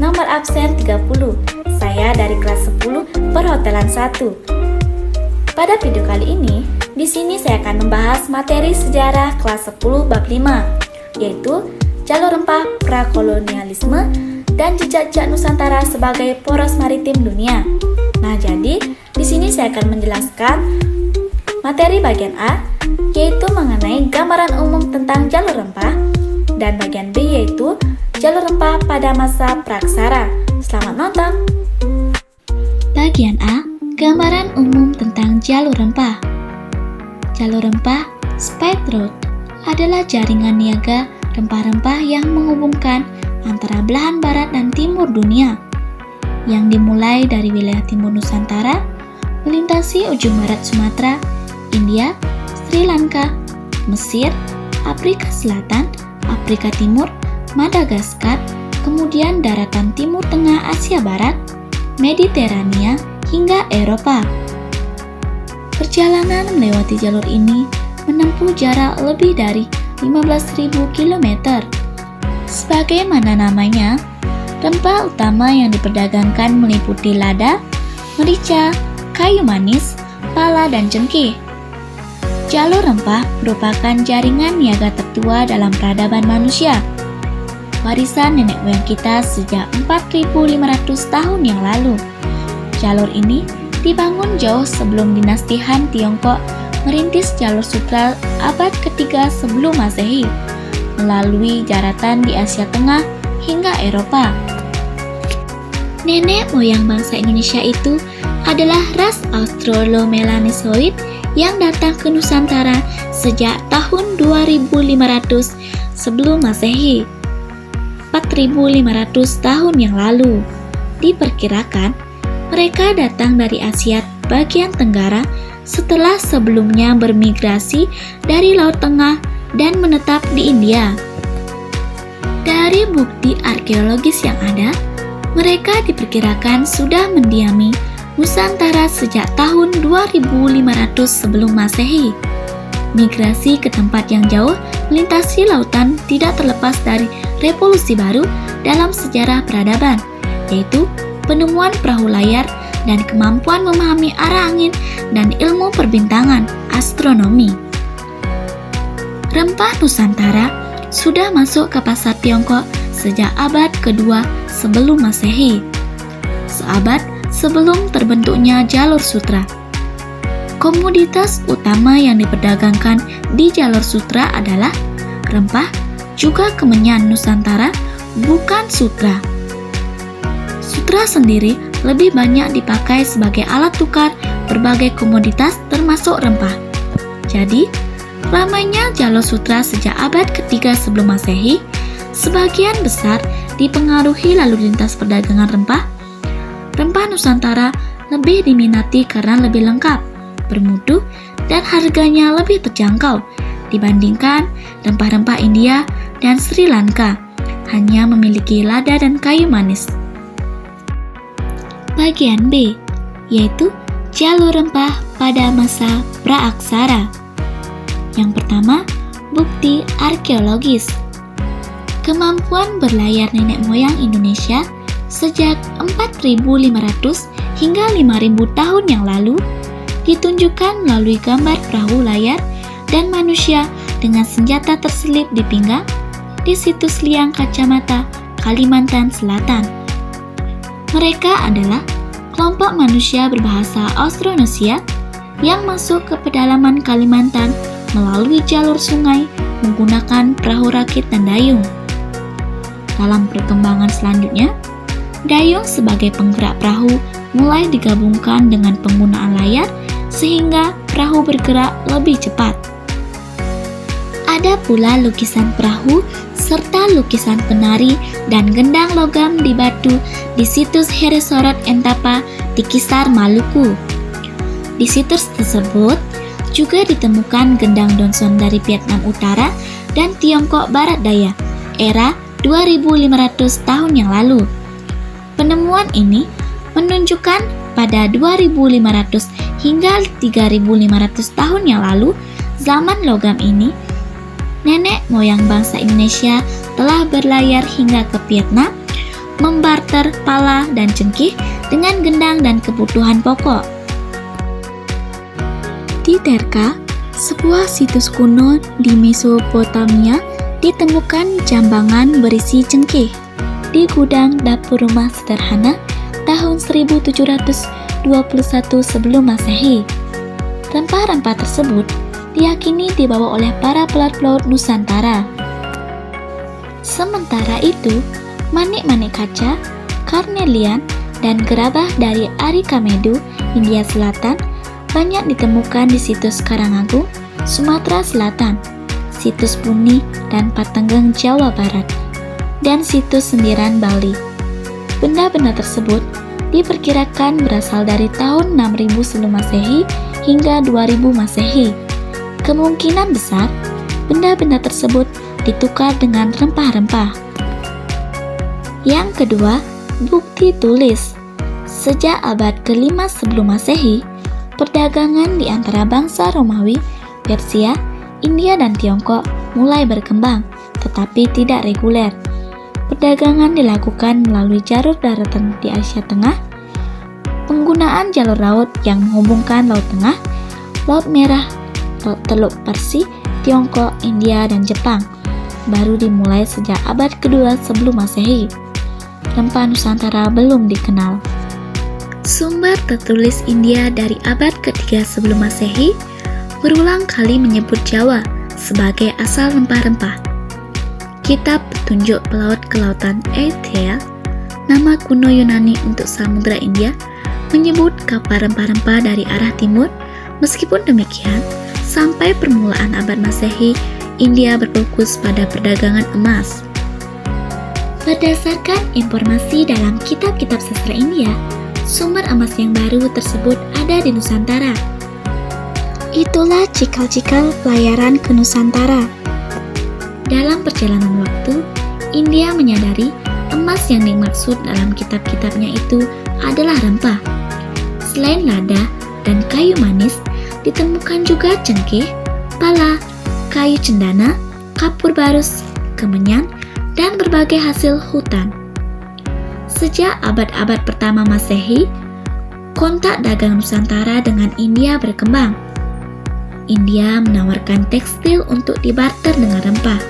nomor absen 30. Saya dari kelas 10 Perhotelan 1. Pada video kali ini, di sini saya akan membahas materi sejarah kelas 10 bab 5, yaitu jalur rempah prakolonialisme dan jejak-jejak Nusantara sebagai poros maritim dunia. Nah, jadi di sini saya akan menjelaskan materi bagian A, yaitu mengenai gambaran umum tentang jalur rempah, dan bagian B yaitu jalur rempah pada masa Praksara. Selamat nonton! Bagian A, gambaran umum tentang jalur rempah. Jalur rempah Spike Road adalah jaringan niaga rempah-rempah yang menghubungkan antara belahan barat dan timur dunia, yang dimulai dari wilayah timur Nusantara, melintasi ujung barat Sumatera, India, Sri Lanka, Mesir, Afrika Selatan, Afrika Timur, Madagaskar, kemudian daratan Timur Tengah Asia Barat, Mediterania, hingga Eropa. Perjalanan melewati jalur ini menempuh jarak lebih dari 15.000 km. Sebagaimana namanya, rempah utama yang diperdagangkan meliputi lada, merica, kayu manis, pala, dan cengkeh. Jalur rempah merupakan jaringan niaga tertua dalam peradaban manusia. Warisan nenek moyang kita sejak 4.500 tahun yang lalu. Jalur ini dibangun jauh sebelum dinasti Han Tiongkok merintis jalur sutra abad ketiga sebelum Masehi, melalui daratan di Asia Tengah hingga Eropa. Nenek moyang bangsa Indonesia itu adalah ras Australo-Melanosoid yang datang ke Nusantara sejak tahun 2500 sebelum Masehi, 4.500 tahun yang lalu. Diperkirakan mereka datang dari Asia bagian tenggara setelah sebelumnya bermigrasi dari Laut Tengah dan menetap di India. Dari bukti arkeologis yang ada, mereka diperkirakan sudah mendiami Nusantara sejak tahun 2500 sebelum Masehi. Migrasi ke tempat yang jauh melintasi lautan tidak terlepas dari revolusi baru dalam sejarah peradaban, yaitu penemuan perahu layar dan kemampuan memahami arah angin dan ilmu perbintangan astronomi. Rempah Nusantara sudah masuk ke pasar Tiongkok sejak abad kedua sebelum Masehi, seabad sebelum terbentuknya jalur sutra. Komoditas utama yang diperdagangkan di jalur sutra adalah rempah, juga kemenyan Nusantara, bukan sutra. Sutra sendiri lebih banyak dipakai sebagai alat tukar berbagai komoditas termasuk rempah. Jadi, ramainya jalur sutra sejak abad ketiga sebelum Masehi sebagian besar dipengaruhi lalu lintas perdagangan rempah. Rempah Nusantara lebih diminati karena lebih lengkap, bermutu, dan harganya lebih terjangkau dibandingkan rempah-rempah India dan Sri Lanka, hanya memiliki lada dan kayu manis. Bagian B, yaitu jalur rempah pada masa Praaksara. Yang pertama, bukti arkeologis. Kemampuan berlayar nenek moyang Indonesia sejak 4.500 hingga 5.000 tahun yang lalu ditunjukkan melalui gambar perahu layar dan manusia dengan senjata terselip di pinggang di situs Liang Kacamata, Kalimantan Selatan. Mereka adalah kelompok manusia berbahasa Austronesia yang masuk ke pedalaman Kalimantan melalui jalur sungai menggunakan perahu rakit dan dayung. Dalam perkembangan selanjutnya, dayung sebagai penggerak perahu mulai digabungkan dengan penggunaan layar sehingga perahu bergerak lebih cepat. Ada pula lukisan perahu serta lukisan penari dan gendang logam di batu di situs Heresorot Entapa di Kisar, Maluku. Di situs tersebut juga ditemukan gendang Donson dari Vietnam Utara dan Tiongkok Barat Daya, era 2500 tahun yang lalu. Penemuan ini menunjukkan pada 2500 hingga 3500 tahun yang lalu, zaman logam ini, nenek moyang bangsa Indonesia telah berlayar hingga ke Vietnam membarter pala dan cengkih dengan gendang dan kebutuhan pokok. Di Terka, sebuah situs kuno di Mesopotamia, ditemukan jambangan berisi cengkih. Di gudang dapur rumah sederhana tahun 1721 sebelum Masehi. Rempah-rempah tersebut diyakini dibawa oleh para pelaut-pelaut Nusantara. Sementara itu, manik-manik kaca, karnelian, dan gerabah dari Arikamedu, India Selatan banyak ditemukan di situs Karangagung, Sumatera Selatan, situs Buni dan Patenggeng, Jawa Barat, dan situs Sembiran, Bali. Benda-benda tersebut diperkirakan berasal dari tahun 6000 sebelum Masehi hingga 2000 Masehi. Kemungkinan besar, benda-benda tersebut ditukar dengan rempah-rempah. Yang kedua, bukti tulis. Sejak abad ke-5 sebelum Masehi, perdagangan di antara bangsa Romawi, Persia, India, dan Tiongkok mulai berkembang, tetapi tidak reguler. Perdagangan dilakukan melalui jalur daratan di Asia Tengah, penggunaan jalur laut yang menghubungkan Laut Tengah, Laut Merah, Teluk Persi, Tiongkok, India, dan Jepang baru dimulai sejak abad kedua sebelum Masehi. Rempah Nusantara belum dikenal. Sumber tertulis India dari abad ketiga sebelum Masehi berulang kali menyebut Jawa sebagai asal rempah-rempah. Kitab Petunjuk Pelaut Kelautan Aetheia, nama kuno Yunani untuk Samudra India, menyebut kapal rempah-rempah dari arah timur. Meskipun demikian, sampai permulaan abad Masehi, India berfokus pada perdagangan emas. Berdasarkan informasi dalam kitab-kitab sastra India, sumber emas yang baru tersebut ada di Nusantara. Itulah cikal-cikal pelayaran ke Nusantara. Dalam perjalanan waktu, India menyadari emas yang dimaksud dalam kitab-kitabnya itu adalah rempah. Selain lada dan kayu manis, ditemukan juga cengkeh, pala, kayu cendana, kapur barus, kemenyan, dan berbagai hasil hutan. Sejak abad-abad pertama Masehi, kontak dagang Nusantara dengan India berkembang. India menawarkan tekstil untuk dibarter dengan rempah.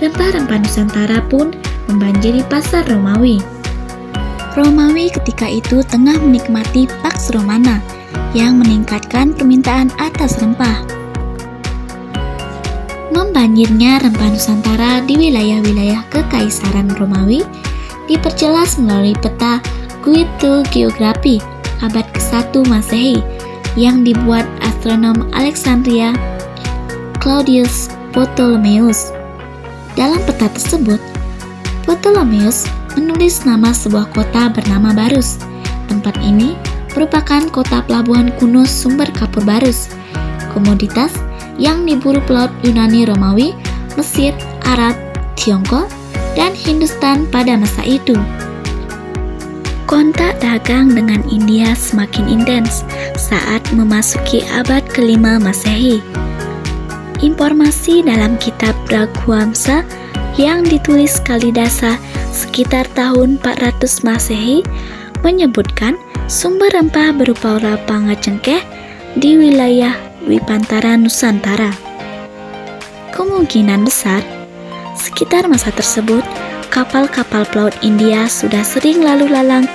Rempah-rempah Nusantara pun membanjiri pasar Romawi. Romawi ketika itu tengah menikmati Pax Romana yang meningkatkan permintaan atas rempah. Membanjirnya rempah Nusantara di wilayah-wilayah Kekaisaran Romawi diperjelas melalui peta Guide Geografi abad ke-1 Masehi yang dibuat astronom Alexandria Claudius Ptolemeus. Dalam peta tersebut, Ptolemeus menulis nama sebuah kota bernama Barus. Tempat ini merupakan kota pelabuhan kuno sumber kapur barus, komoditas yang diburu pelaut Yunani, Romawi, Mesir, Arab, Tiongkok, dan Hindustan pada masa itu. Kontak dagang dengan India semakin intens saat memasuki abad ke-5 Masehi. Informasi dalam kitab Raghuwamsa yang ditulis Kalidasa sekitar tahun 400 Masehi menyebutkan sumber rempah berupa lapangan cengkeh di wilayah Dwipantara Nusantara. Kemungkinan besar, sekitar masa tersebut, kapal-kapal pelaut India sudah sering lalu lalang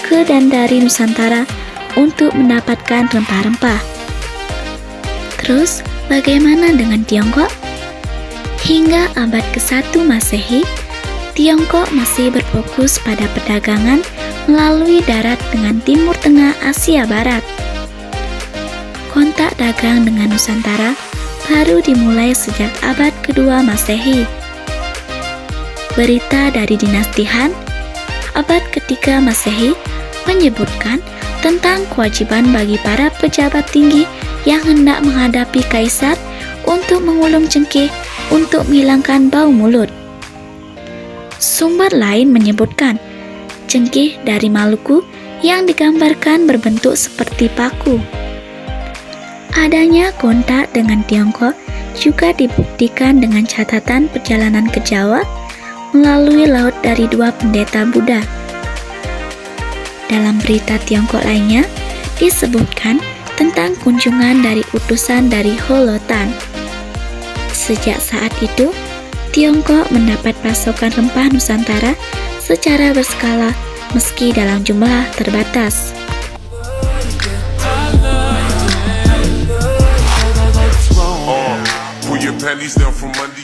ke dan dari Nusantara untuk mendapatkan rempah-rempah. Terus, bagaimana dengan Tiongkok? Hingga abad ke-1 Masehi, Tiongkok masih berfokus pada perdagangan melalui darat dengan Timur Tengah Asia Barat. Kontak dagang dengan Nusantara baru dimulai sejak abad kedua Masehi. Berita dari dinasti Han, abad ketiga Masehi, menyebutkan tentang kewajiban bagi para pejabat tinggi yang hendak menghadapi kaisar untuk mengulung cengkeh untuk menghilangkan bau mulut. Sumber lain menyebutkan cengkeh dari Maluku yang digambarkan berbentuk seperti paku. Adanya kontak dengan Tiongkok juga dibuktikan dengan catatan perjalanan ke Jawa melalui laut dari 2 pendeta Buddha. Dalam berita Tiongkok lainnya, disebutkan tentang kunjungan dari utusan dari Holotan. Sejak saat itu, Tiongkok mendapat pasokan rempah Nusantara secara berskala meski dalam jumlah terbatas. Pull your panties down from under